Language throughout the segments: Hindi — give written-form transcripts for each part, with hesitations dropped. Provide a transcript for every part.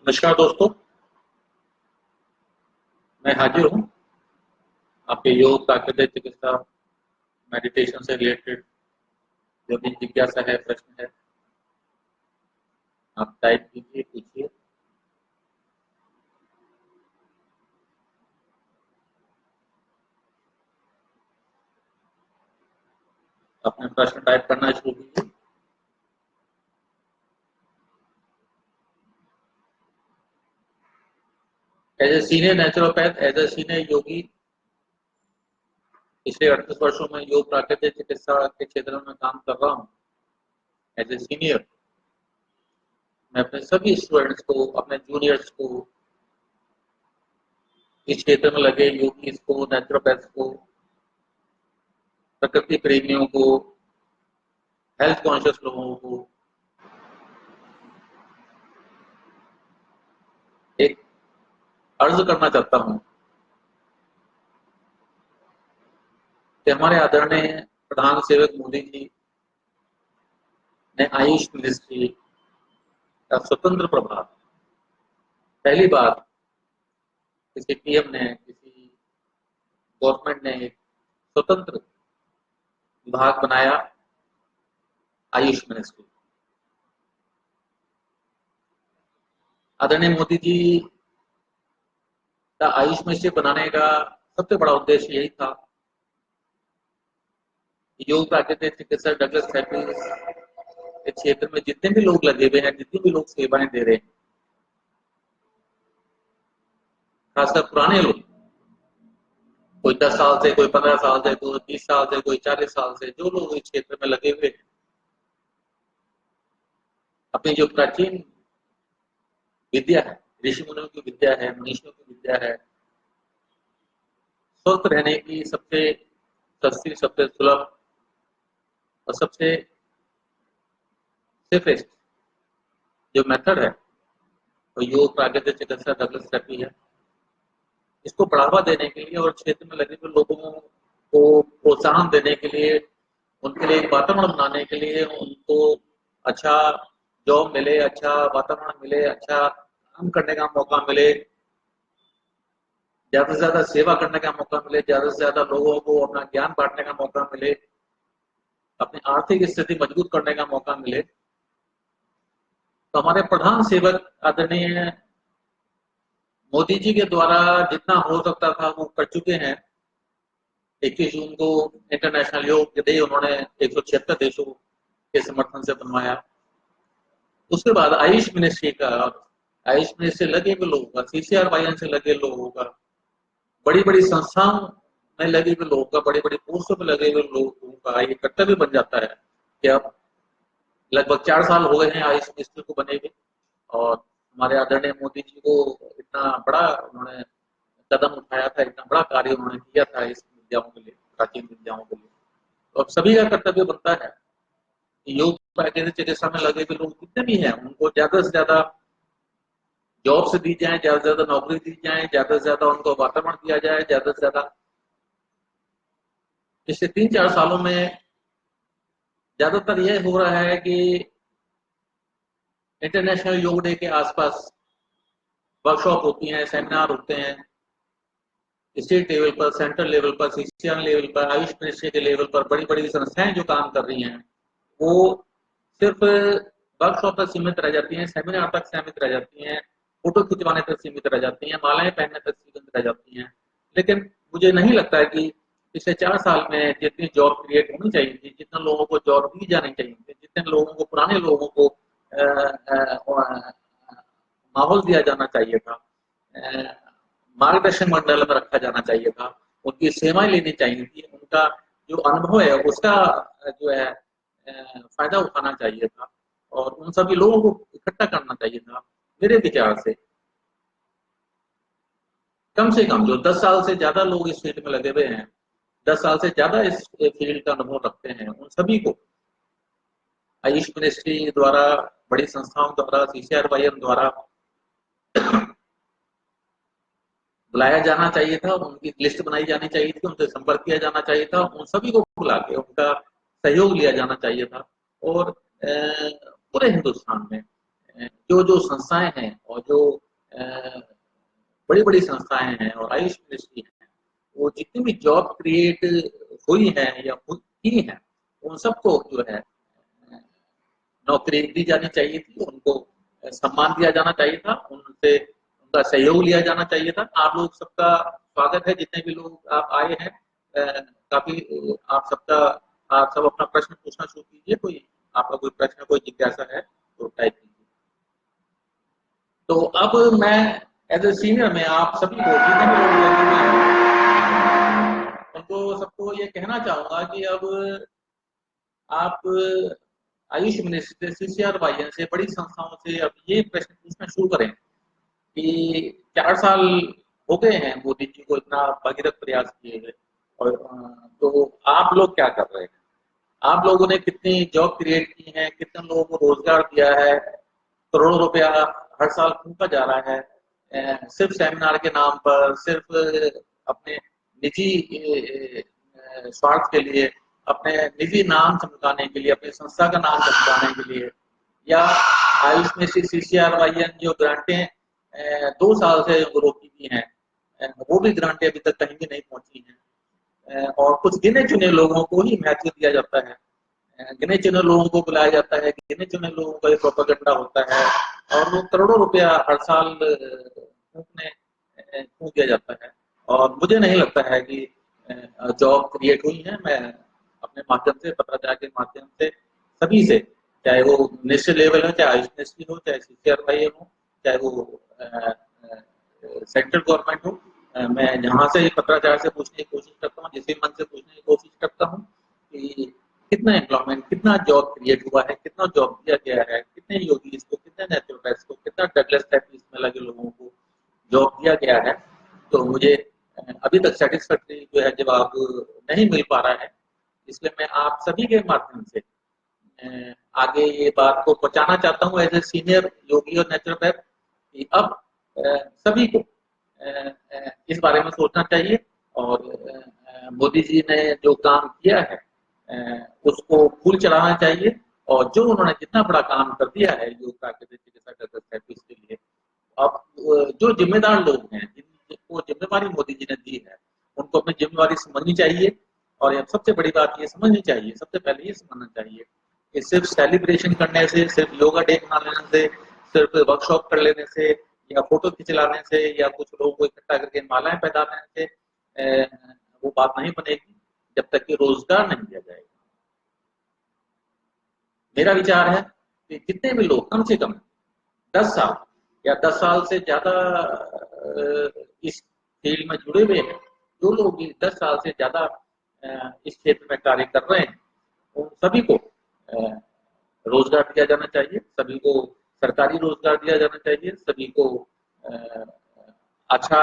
नमस्कार दोस्तों, मैं हाजिर हूँ। आपके योग, प्राकृतिक चिकित्सा, मेडिटेशन से रिलेटेड जो भी जिज्ञासा है, प्रश्न है, आप टाइप कीजिए, पूछिए। अपने प्रश्न टाइप करना शुरू कीजिए। As a senior naturopath, as a senior yogi, पिछले 38 वर्षों में योग प्राकृतिक चिकित्सा के क्षेत्र में काम कर रहा हूँ। एज ए सीनियर मैं अपने सभी स्टूडेंट्स को, अपने जूनियर्स को, इस क्षेत्र में लगे योगीज को, नेचुरोपैथ्स को, प्रकृति प्रेमियों को, हेल्थ कॉन्शियस लोगों को एक अर्ज करना चाहता हूँ कि हमारे आदरणीय प्रधान सेवक मोदी जी ने आयुष मिनिस्ट्री का स्वतंत्र प्रभार पहली बार किसी पीएम ने, किसी गवर्नमेंट ने एक स्वतंत्र विभाग बनाया, आयुष मिनिस्ट्री। आदरणीय मोदी जी का आयुष मिनिस्ट्री बनाने का सबसे बड़ा उद्देश्य यही था कि योग प्राकृतिक चिकित्सा डगलस थेरेपीज के क्षेत्र में जितने भी लोग लगे हुए हैं, जितने भी लोग सेवाएं दे रहे हैं, खासकर पुराने लोग, कोई 10 साल से, कोई 15 साल से, कोई 20 साल से, कोई 40 साल से, जो लोग इस क्षेत्र में लगे हुए हैं, अपनी जो प्राचीन विद्या है, ऋषि मुनियों की विद्या है, मनीषियों की विद्या है, स्वस्थ रहने की सबसे सस्ती, सबसे सुलभ और सबसे सेफेस्ट जो मेथड है वो योग प्राकृतिक चिकित्सा डगलस थेरेपी है। इसको बढ़ावा देने के लिए और क्षेत्र में लगे हुए लोगों को प्रोत्साहन देने के लिए, उनके लिए एक वातावरण बनाने के लिए, उनको अच्छा जॉब मिले, अच्छा वातावरण मिले, अच्छा काम करने का मौका मिले, ज्यादा से ज्यादा सेवा करने का मौका मिले, ज्यादा से ज्यादा लोगों को अपना ज्ञान बांटने का मौका मिले, अपनी आर्थिक स्थिति मजबूत करने का मौका मिले। तो हमारे प्रधान सेवक आदरणीय मोदी जी के द्वारा जितना हो सकता था वो कर चुके हैं। 21 जून को इंटरनेशनल योग डे उन्होंने 176 देशों के समर्थन से बनवाया। उसके बाद आयुष मिनिस्ट्री का, आयुष मिनिस्ट्री लगे हुए लोगों का, CCRYN से लगे लोगों का, बड़ी बड़ी संस्थाओं में लगे हुए लोगों का, बड़ी बड़ी पोस्टों पर लगे हुए लोगों का ये कर्तव्य बन जाता है कि अब लगभग 4 साल हो गए हैं आयुष मिनिस्ट्री को बने हुए, और हमारे आदरणीय मोदी जी को इतना बड़ा उन्होंने कदम उठाया था, इतना बड़ा कार्य उन्होंने किया था इस विद्याओं के लिए, प्राचीन विद्याओं के लिए। तो अब सभी का कर्तव्य बनता है कि योग प्राकृतिक चिकित्सा में लगे हुए लोग जितने भी हैं उनको ज्यादा से ज्यादा जॉब से दी जाए, ज्यादा से ज्यादा नौकरी दी जाए, ज्यादा से ज्यादा उनको वातावरण दिया जाए, ज्यादा से ज्यादा। पिछले 3-4 सालों में ज्यादातर यह हो रहा है कि इंटरनेशनल योग डे के आसपास वर्कशॉप होती हैं, सेमिनार होते हैं, स्टेट लेवल पर, सेंट्रल लेवल पर, CCR लेवल पर, आयुष मिनिस्ट्री के लेवल पर बड़ी बड़ी संस्थाएं जो काम कर रही हैं वो सिर्फ वर्कशॉप तक सीमित रह जाती हैं, सेमिनार तक सीमित रह जाती हैं, फोटो खिंचवाने तक सीमित रह जाती हैं, मालाएं पहनने तक सीमित रह जाती हैं। लेकिन मुझे नहीं लगता है कि पिछले 4 साल में जितनी जॉब क्रिएट होनी चाहिए थी, जितने लोगों को जॉब दी जानी चाहिए थी, जितने लोगों को, पुराने लोगों को माहौल दिया जाना चाहिए था, मार्गदर्शन मंडल में रखा जाना चाहिए था, उनकी सेवाएं लेनी चाहिए थी, उनका जो अनुभव है उसका जो है फायदा उठाना चाहिए था और उन सभी लोगों को इकट्ठा करना चाहिए था। मेरे विचार से कम से कम जो 10 साल से ज्यादा लोग इस फील्ड में लगे हुए हैं, 10 साल से ज्यादा इस फील्ड का अनुभव रखते हैं, उन सभी को आयुष मिनिस्ट्री द्वारा, बड़ी संस्थाओं द्वारा, CCRYN द्वारा बुलाया जाना चाहिए था, उनकी लिस्ट बनाई जानी चाहिए थी, उनसे संपर्क किया जाना चाहिए था, उन सभी को बुला के उनका सहयोग लिया जाना चाहिए था। और पूरे हिंदुस्तान में जो जो संस्थाएं हैं और जो बड़ी बड़ी संस्थाएं हैं और आयुष मिनिस्ट्री है, वो जितनी भी जॉब क्रिएट हुई है या की है, उन सबको जो है नौकरी दी जानी चाहिए थी, उनको सम्मान दिया जाना चाहिए था, उनसे उनका सहयोग लिया जाना चाहिए था। आप लोग सबका स्वागत है, जितने भी लोग आप आए हैं, काफी आप सबका, आप सब अपना प्रश्न पूछना शुरू कीजिए। कोई आपका कोई प्रश्न, कोई जिज्ञासा है तो टाइप कीजिए। तो अब मैं एज ए सीनियर में आप सभी को, जितने भी लोग हैं, उनको सबको ये कहना चाहूंगा कि अब आप आयुष मिनिस्ट्री से, CCRYN से, बड़ी संस्थाओं से अब ये प्रश्न पूछना शुरू करें कि 4 साल हो गए हैं मोदी जी को इतना भगीरथ प्रयास किए हुए, और तो आप लोग क्या कर रहे हैं? आप लोगों ने कितनी जॉब क्रिएट की है, कितने लोगों को रोजगार दिया है, करोड़ों रुपया हर साल फूका जा रहा है सिर्फ सेमिनार के नाम पर, सिर्फ अपने निजी स्वार्थ के लिए, अपने निजी नाम चमकाने के लिए, अपनी संस्था का नाम चमकाने के लिए, या आयुष में CCRYN जो ग्रांटें 2 साल से रोकी हुई हैं, वो भी ग्रांटें अभी तक कहीं भी नहीं पहुंची हैं, और कुछ गिने चुने लोगों को ही महत्व दिया जाता है, गिने चुने लोगों को बुलाया जाता है, गिने चुने लोगों का प्रोपेगेंडा होता है, और वो करोड़ों रुपया हर साल फूंक दिया जाता है। और मुझे नहीं लगता है कि जॉब क्रिएट हुई है। मैं अपने माध्यम से, पत्राचार के माध्यम से सभी से, चाहे वो नेशनल लेवल हो, चाहे आयुष मिनिस्ट्री हो, चाहे CCRYN हो, चाहे वो सेंट्रल गवर्नमेंट हो, मैं यहाँ से पत्राचार से पूछने की कोशिश करता हूँ, जिस मन से पूछने की कोशिश करता हूँ कि कितना एम्प्लॉयमेंट, कितना जॉब क्रिएट हुआ है, कितना जॉब दिया गया है, कितने योगीज को, कितने नेचुरोपैथ्स को, कितना डगलस थेरेपीज में लगे लोगों को जॉब दिया गया है। तो मुझे अभी तक सेटिस्फैक्टरी जो है जवाब नहीं मिल पा रहा है, इसलिए मैं आप सभी के माध्यम से आगे ये बात को पहुंचाना चाहता हूँ एज ए सीनियर योगी और नेचुरोपैथ, कि अब सभी को इस बारे में सोचना चाहिए, और मोदी जी ने जो काम किया है उसको फूल चढ़ाना चाहिए, और जो उन्होंने जितना बड़ा काम कर दिया है योग प्राकृतिक चिकित्सा थेरेपी के लिए, अब जो जिम्मेदार लोग हैं, जिनको जिम्मेवारी मोदी जी ने दी है, उनको अपनी जिम्मेवारी समझनी चाहिए। और सबसे बड़ी बात ये समझनी चाहिए, सबसे पहले ये समझना चाहिए कि सिर्फ सेलिब्रेशन करने से, सिर्फ योगा डे मना लेने से, सिर्फ वर्कशॉप कर लेने से, या फोटो खिंचलाने से, या कुछ लोगों को इकट्ठा करके मालाएं पहनाने से वो बात नहीं बनेगी जब तक कि रोजगार नहीं दिया जाएगा। मेरा विचार है कि जितने भी लोग कम से कम 10 साल या 10 साल से ज्यादा इस फील्ड में जुड़े हुए हैं, जो लोग 10 साल से ज्यादा इस क्षेत्र में कार्य कर रहे हैं, उन सभी को रोजगार दिया जाना चाहिए, सभी को सरकारी रोजगार दिया जाना चाहिए, सभी को अच्छा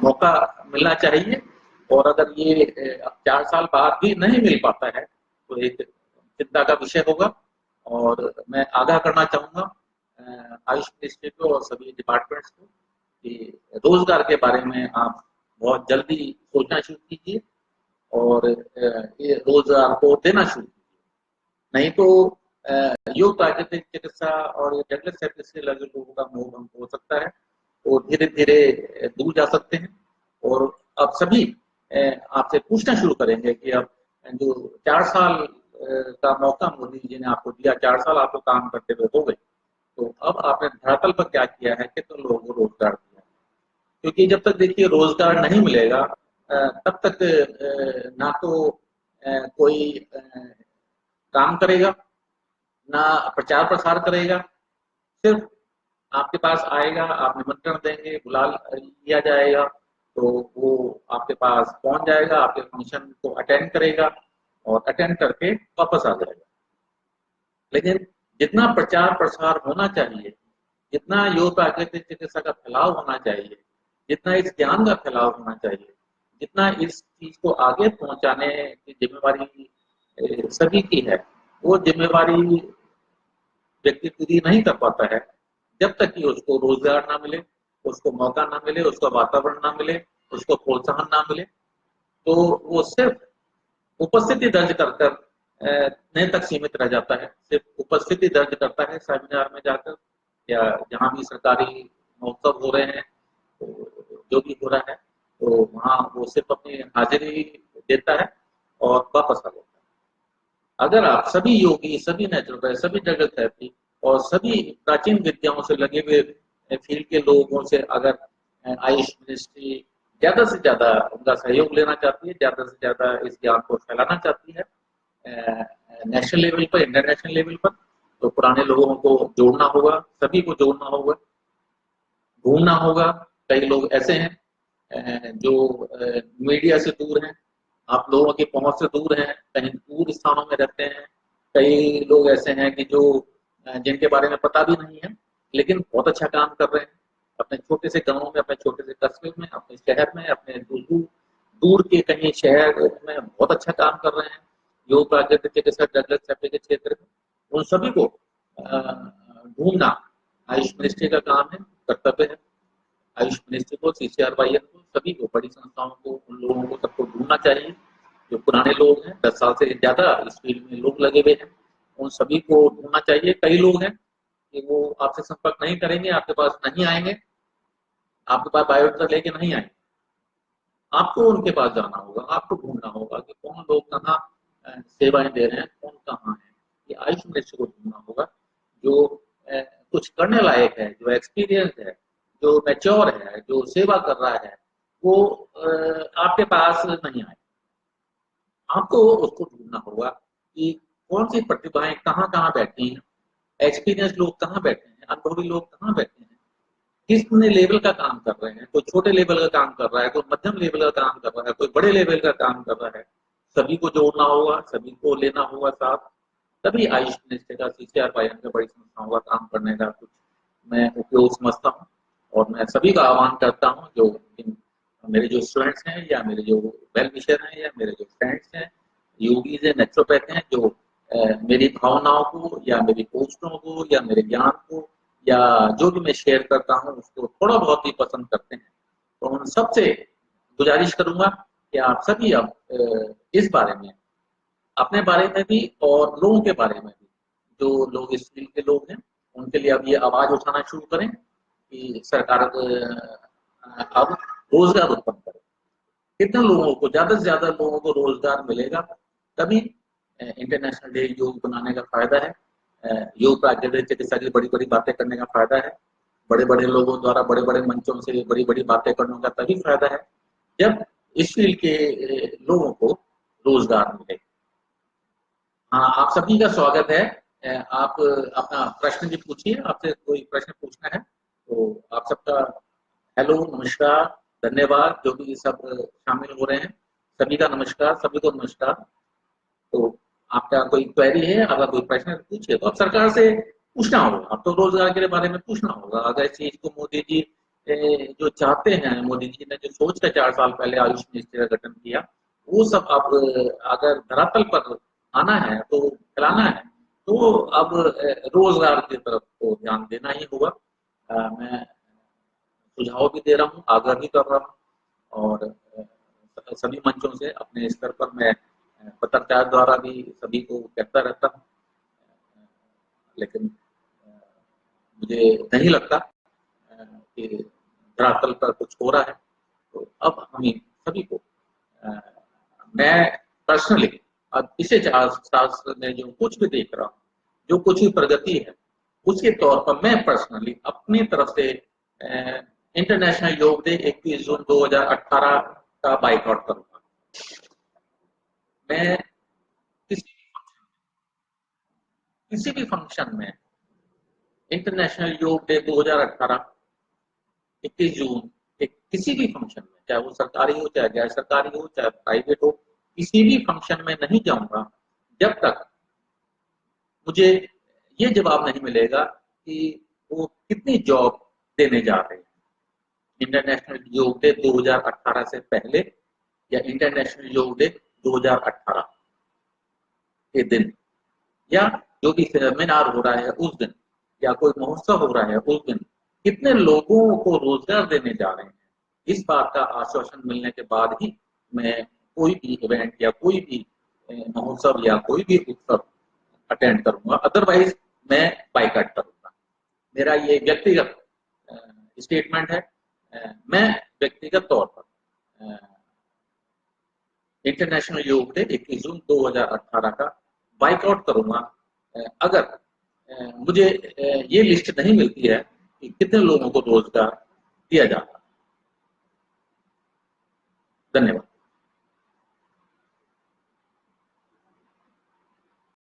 मौका मिलना चाहिए। और अगर ये 4 साल बाद भी नहीं मिल पाता है तो एक चिंता का विषय होगा। और मैं आगाह करना चाहूंगा आयुष मिनिस्ट्री को और सभी डिपार्टमेंट्स को कि रोजगार के बारे में आप बहुत जल्दी सोचना शुरू कीजिए, और ये रोजगार को देना शुरू कीजिए। नहीं तो योग प्राकृतिक चिकित्सा और जंगल थेरेपी से लगे लोगों का मोह भंग हो सकता है, वो धीरे धीरे दूर जा सकते हैं। और अब सभी आपसे पूछना शुरू करेंगे कि अब जो 4 साल का मौका मोदी जी ने आपको दिया, 4 साल आपको काम करते हुए हो गए, तो अब आपने धरातल पर क्या किया है, कितने लोगों को रोजगार दिया? क्योंकि जब तक देखिए रोजगार नहीं मिलेगा तब तक ना तो कोई काम करेगा, ना प्रचार प्रसार करेगा, सिर्फ आपके पास आएगा, आप निमंत्रण देंगे, बुला लिया जाएगा, तो वो आपके पास पहुंच जाएगा, आपके फंक्शन को अटेंड करेगा और अटेंड करके वापस आ जाएगा। लेकिन जितना प्रचार प्रसार होना चाहिए, जितना योग प्राकृतिक चिकित्सा का फैलाव होना चाहिए, जितना इस ज्ञान का फैलाव होना चाहिए, जितना इस चीज को आगे पहुंचाने की जिम्मेवारी सभी की है, वो जिम्मेवारी व्यक्ति पूरी नहीं कर पाता है जब तक कि उसको रोजगार ना मिले, उसको मौका ना मिले, उसको वातावरण ना मिले, उसको प्रोत्साहन ना मिले। तो वो सिर्फ उपस्थिति दर्ज कर तक सीमित रह जाता है, सिर्फ उपस्थिति दर्ज करता है सेमिनार में जाकर, या जहाँ भी सरकारी महोत्सव हो रहे हैं, तो जो भी हो रहा है, तो वहाँ वो सिर्फ अपनी हाजिरी देता है और वापस आ जाता है। अगर आप सभी योगी, सभी नेचुरोपैथ, सभी जगत थेरेपी और सभी प्राचीन विद्याओं से लगे हुए फील्ड के लोगों से अगर आयुष मिनिस्ट्री ज़्यादा से ज़्यादा उनका सहयोग लेना चाहती है, ज़्यादा से ज़्यादा इस ज्ञान को फैलाना चाहती है नेशनल लेवल पर, इंटरनेशनल लेवल पर, तो पुराने लोगों को जोड़ना होगा, सभी को जोड़ना होगा, ढूंढना होगा। कई लोग ऐसे हैं जो मीडिया से दूर हैं, आप लोगों की पहुंच से दूर हैं, कहीं दूर स्थानों में रहते हैं। कई लोग ऐसे हैं कि जो जिनके बारे में पता भी नहीं है, लेकिन बहुत अच्छा काम कर रहे हैं अपने छोटे से गांव में, अपने छोटे से कस्बे में, अपने शहर में, अपने दूर दूर के कहीं शहर में बहुत अच्छा काम कर रहे हैं। योग प्राकृतिक चिकित्सा जगत सफे के क्षेत्र में उन सभी को ढूंढना आयुष मिनिस्ट्री का काम है, कर्तव्य है। आयुष मिनिस्ट्री को, CCRYN को, सभी को, बड़ी संस्थाओं को, उन लोगों को सबको ढूंढना चाहिए जो पुराने लोग हैं, 10 साल से ज़्यादा इस फील्ड में लोग लगे हुए हैं, उन सभी को ढूंढना चाहिए। कई लोग हैं कि वो आपसे संपर्क नहीं करेंगे, आपके पास नहीं आएंगे, आपके पास बायोडाटा लेके नहीं आएंगे। आपको उनके पास जाना होगा, आपको ढूंढना होगा कि कौन लोग कहाँ सेवाएं दे रहे हैं, कौन कहाँ है। ये आयुष मिनिस्ट्री को ढूंढना होगा जो कुछ करने लायक है, जो एक्सपीरियंस है, जो मैच्योर है, जो सेवा कर रहा है, वो आपके पास नहीं आए। आपको उसको ढूंढना होगा कि कौन सी प्रतिभाएं कहाँ कहाँ बैठी हैं, एक्सपीरियंस लोग कहाँ बैठे हैं, अनुभवी लोग कहाँ बैठे हैं, कितने लेवल का काम कर रहे हैं। कोई छोटे लेवल का काम कर रहा है, कोई मध्यम लेवल का काम कर रहा है, कोई बड़े लेवल का काम कर रहा है। सभी को जोड़ना होगा, सभी को लेना होगा साथ, तभी आयुष मिनिस्ट्री का, CCRYN का, बड़ी संस्थाओं का काम करने का कुछ मैं उपयोग समझता हूँ। और मैं सभी का आह्वान करता हूँ जो मेरे जो स्टूडेंट्स हैं या मेरे जो वेल विशर हैं या मेरे जो फ्रेंड्स हैं, योगीज हैं, नेचुरोपैथ हैं, जो मेरी भावनाओं को या मेरी पोस्टों को या मेरे ज्ञान को या जो भी मैं शेयर करता हूँ उसको थोड़ा बहुत ही पसंद करते हैं, तो उन सबसे गुजारिश करूंगा कि आप सभी अब इस बारे में, अपने बारे में भी और लोगों के बारे में भी, जो लोग इस फील्ड के लोग हैं, उनके लिए अब ये आवाज उठाना शुरू करें कि सरकार अब रोजगार उत्पन्न करे। कितने लोगों को, ज्यादा से ज्यादा लोगों को रोजगार मिलेगा, तभी इंटरनेशनल डे योग बनाने का फायदा है। योग प्राकृतिक चिकित्सा की बड़ी बड़ी बातें करने का फायदा है। बड़े बड़े लोगों द्वारा बड़े बड़े मंचों से बड़ी बड़ी बातें करने का तभी फायदा है जब इस फील्ड के लोगों को रोजगार मिले। हाँ, आप सभी का स्वागत है। आप अपना प्रश्न भी पूछिए, आपसे कोई प्रश्न पूछना है तो आप सबका हेलो, नमस्कार, धन्यवाद। जो भी सब शामिल हो रहे हैं सभी का नमस्कार, सभी को नमस्कार। तो आपका कोई क्वेरी है, अगर कोई प्रश्न पूछिए, तो अब सरकार से पूछना होगा, अब तो रोजगार के बारे में पूछना होगा। अगर इस चीज को मोदी जी जो चाहते हैं, मोदी जी ने जो सोच कर 4 साल पहले आयुष मिनिस्ट्री का गठन किया, वो सब अब अगर धरातल पर आना है, तो फैलाना है, तो अब रोजगार की तरफ तो ध्यान देना ही होगा। मैं सुझाव भी दे रहा हूँ, आग्रह भी कर रहा हूँ, और सभी मंचों से अपने स्तर पर मैं पत्रकार द्वारा भी सभी को कहता रहता हूँ, लेकिन मुझे नहीं लगता कि धरातल पर कुछ हो रहा है। तो अब हम सभी को मैं पर्सनली अब पिछले 4 साल में जो कुछ भी देख रहा हूँ, जो कुछ भी प्रगति है, उसके तौर पर मैं पर्सनली अपनी तरफ से इंटरनेशनल योग डे 21 जून 2018 का बाइकआउट करूंगा। मैं किसी भी फंक्शन में इंटरनेशनल योग डे 2018 21 जून एक किसी भी फंक्शन में, चाहे वो सरकारी हो, चाहे गैर सरकारी हो, चाहे प्राइवेट हो, किसी भी फंक्शन में नहीं जाऊंगा जब तक मुझे ये जवाब नहीं मिलेगा कि वो कितनी जॉब देने जा रहे हैं। इंटरनेशनल योग डे 2018 से पहले या इंटरनेशनल योग डे 2018 के दिन, या जो भी सेमिनार हो रहा है उस दिन, या कोई महोत्सव हो रहा है उस दिन, कितने लोगों को रोजगार देने जा रहे हैं, इस बात का आश्वासन मिलने के बाद ही मैं कोई भी इवेंट या कोई भी महोत्सव या कोई भी उत्सव अटेंड करूंगा। अदरवाइज मैं बाइकआउट करूंगा। मेरा ये व्यक्तिगत स्टेटमेंट है। मैं व्यक्तिगत तौर पर इंटरनेशनल योग डे 21 जून 2018 का बाइकआउट करूंगा अगर मुझे ये लिस्ट नहीं मिलती है कि कितने लोगों को रोजगार दिया जाता है। धन्यवाद।